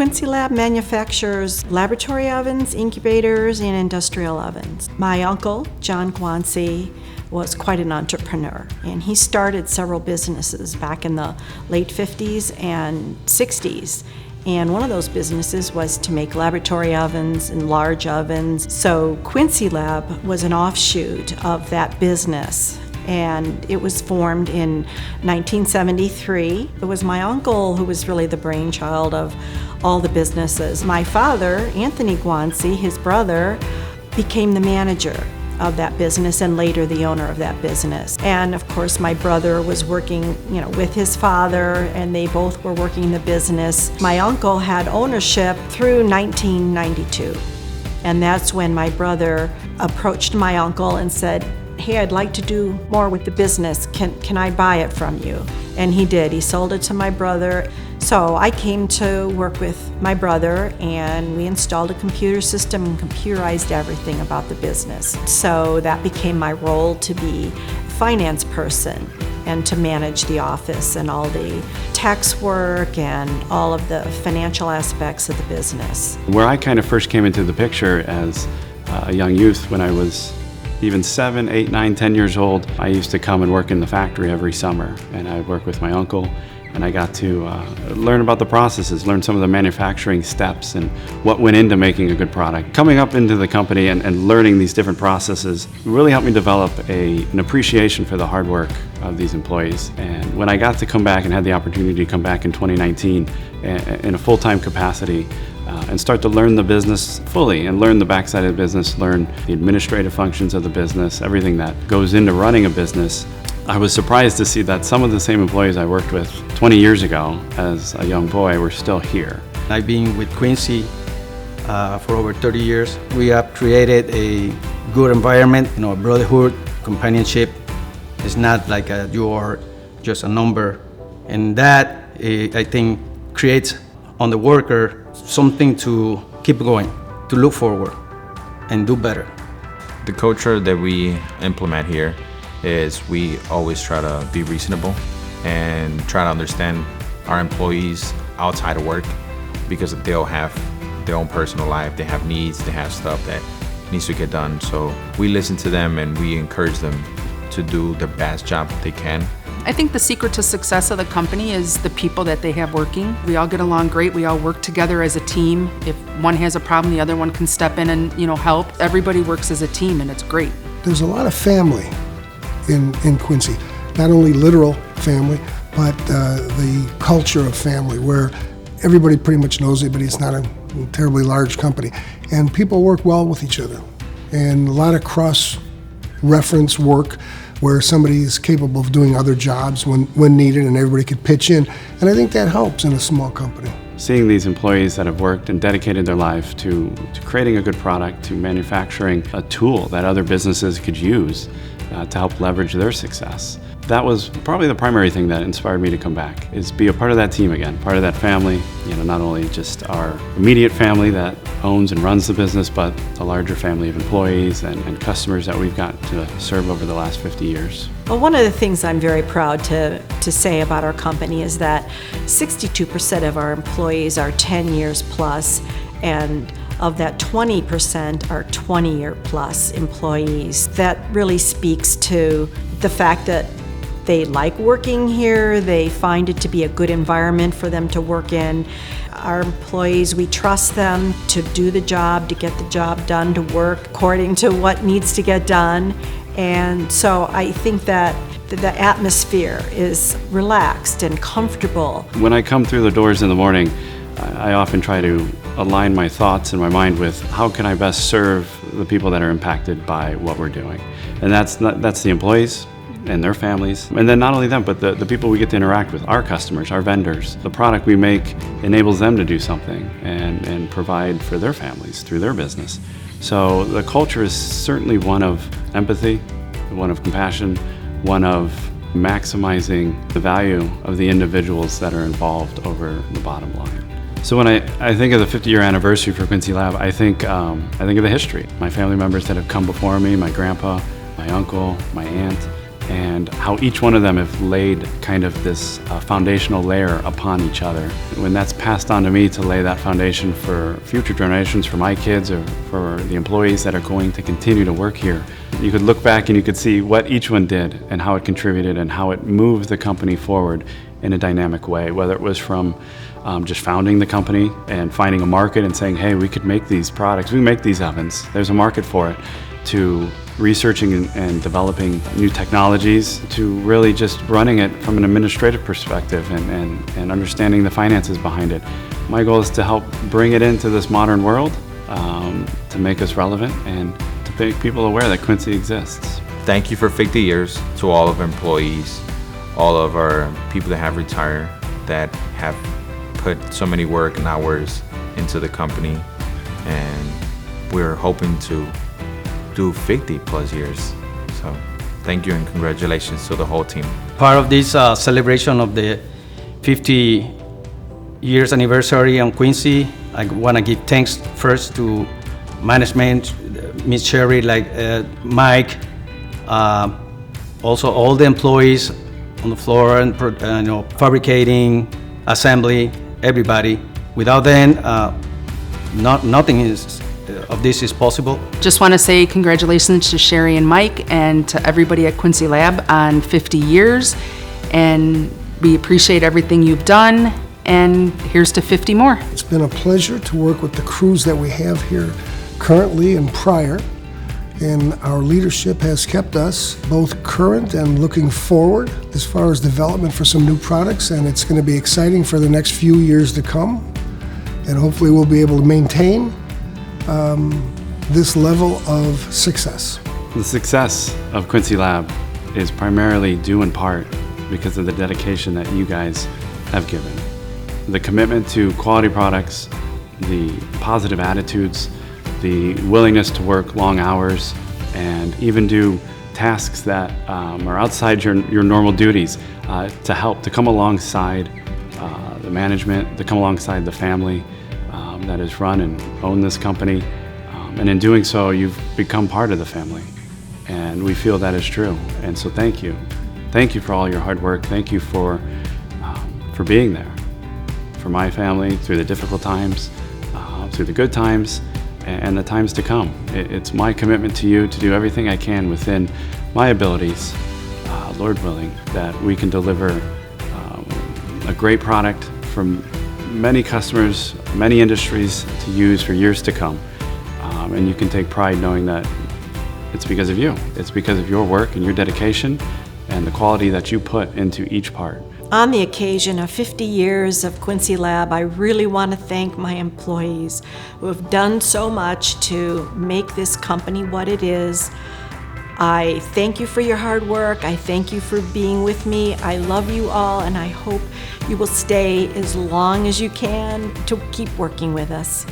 Quincy Lab manufactures laboratory ovens, incubators, and industrial ovens. My uncle, John Quincy, was quite an entrepreneur, and he started several businesses back in the late 50s and 60s. And one of those businesses was to make laboratory ovens and large ovens. So Quincy Lab was an offshoot of that business, and it was formed in 1973. It was my uncle who was really the brainchild of all the businesses. My father, Anthony Quincy, his brother, became the manager of that business and later the owner of that business. And of course my brother was working, with his father, and they both were working the business. My uncle had ownership through 1992. And that's when my brother approached my uncle and said, "Hey, I'd like to do more with the business. Can I buy it from you?" And he did. He sold it to my brother. So I came to work with my brother, and we installed a computer system and computerized everything about the business. So that became my role, to be a finance person and to manage the office and all the tax work and all of the financial aspects of the business. Where I kind of first came into the picture as a young youth, when I was even 7, 8, 9, 10 years old, I used to come and work in the factory every summer, and I'd work with my uncle, and I got to learn about the processes, learn some of the manufacturing steps and what went into making a good product. Coming up into the company and learning these different processes really helped me develop an appreciation for the hard work of these employees. And when I got to come back and had the opportunity to come back in 2019 in a full-time capacity, and start to learn the business fully and learn the backside of the business, learn the administrative functions of the business, everything that goes into running a business. I was surprised to see that some of the same employees I worked with 20 years ago as a young boy were still here. I've been with Quincy for over 30 years. We have created a good environment, brotherhood, companionship. It's not like you are just a number. And that, I think, creates on the worker something to keep going, to look forward and do better. The culture that we implement here is we always try to be reasonable and try to understand our employees outside of work, because they'll have their own personal life, they have needs, they have stuff that needs to get done. So we listen to them and we encourage them to do the best job they can. I think the secret to success of the company is the people that they have working. We all get along great. We all work together as a team. If one has a problem, the other one can step in and help. Everybody works as a team, and it's great. There's a lot of family in Quincy. Not only literal family, but the culture of family, where everybody pretty much knows everybody. It's not a terribly large company, and people work well with each other. And a lot of cross-reference work, where somebody is capable of doing other jobs when needed, and everybody could pitch in. And I think that helps in a small company. Seeing these employees that have worked and dedicated their life to creating a good product, to manufacturing a tool that other businesses could use to help leverage their success. That was probably the primary thing that inspired me to come back, is be a part of that team again, part of that family, not only just our immediate family that owns and runs the business, but a larger family of employees and customers that we've got to serve over the last 50 years. Well, one of the things I'm very proud to say about our company is that 62% of our employees are 10 years plus, and of that 20% are 20-year plus employees. That really speaks to the fact that they like working here, they find it to be a good environment for them to work in. Our employees, we trust them to do the job, to get the job done, to work according to what needs to get done. And so I think that the atmosphere is relaxed and comfortable. When I come through the doors in the morning, I often try to align my thoughts and my mind with how can I best serve the people that are impacted by what we're doing. And that's the employees and their families. And then not only them, but the people we get to interact with, our customers, our vendors. The product we make enables them to do something and provide for their families through their business. So the culture is certainly one of empathy, one of compassion, one of maximizing the value of the individuals that are involved over the bottom line. So when I think of the 50-year anniversary for Quincy Lab, I think of the history. My family members that have come before me, my grandpa, my uncle, my aunt, and how each one of them have laid kind of this foundational layer upon each other. When that's passed on to me to lay that foundation for future generations, for my kids or for the employees that are going to continue to work here, you could look back and you could see what each one did and how it contributed and how it moved the company forward in a dynamic way, whether it was from just founding the company and finding a market and saying, hey, we could make these products, we can make these ovens, there's a market for it, to researching and developing new technologies, to really just running it from an administrative perspective and understanding the finances behind it. My goal is to help bring it into this modern world, to make us relevant and to make people aware that Quincy exists. Thank you for 50 years to all of our employees, all of our people that have retired, that have put so many work and hours into the company, and we're hoping to do 50 plus years. So thank you and congratulations to the whole team. Part of this celebration of the 50 years anniversary on Quincy, I want to give thanks first to management, Miss Sherry, Mike, also all the employees on the floor and fabricating, assembly, everybody. Without them, nothing of this is possible. Just want to say congratulations to Sherry and Mike and to everybody at Quincy Lab on 50 years. And we appreciate everything you've done. And here's to 50 more. It's been a pleasure to work with the crews that we have here currently and prior. And our leadership has kept us both current and looking forward as far as development for some new products. And it's going to be exciting for the next few years to come. And hopefully we'll be able to maintain this level of success. The success of Quincy Lab is primarily due in part because of the dedication that you guys have given. The commitment to quality products, the positive attitudes, the willingness to work long hours, and even do tasks that are outside your normal duties to help, to come alongside the management, to come alongside the family that has run and owned this company. And in doing so, you've become part of the family. And we feel that is true. And so thank you. Thank you for all your hard work. Thank you for being there for my family through the difficult times, through the good times, and the times to come. It's my commitment to you to do everything I can within my abilities, Lord willing, that we can deliver a great product from many customers, many industries to use for years to come. And you can take pride knowing that it's because of you. It's because of your work and your dedication and the quality that you put into each part. On the occasion of 50 years of Quincy Lab, I really want to thank my employees who have done so much to make this company what it is. I thank you for your hard work. I thank you for being with me. I love you all, and I hope you will stay as long as you can to keep working with us.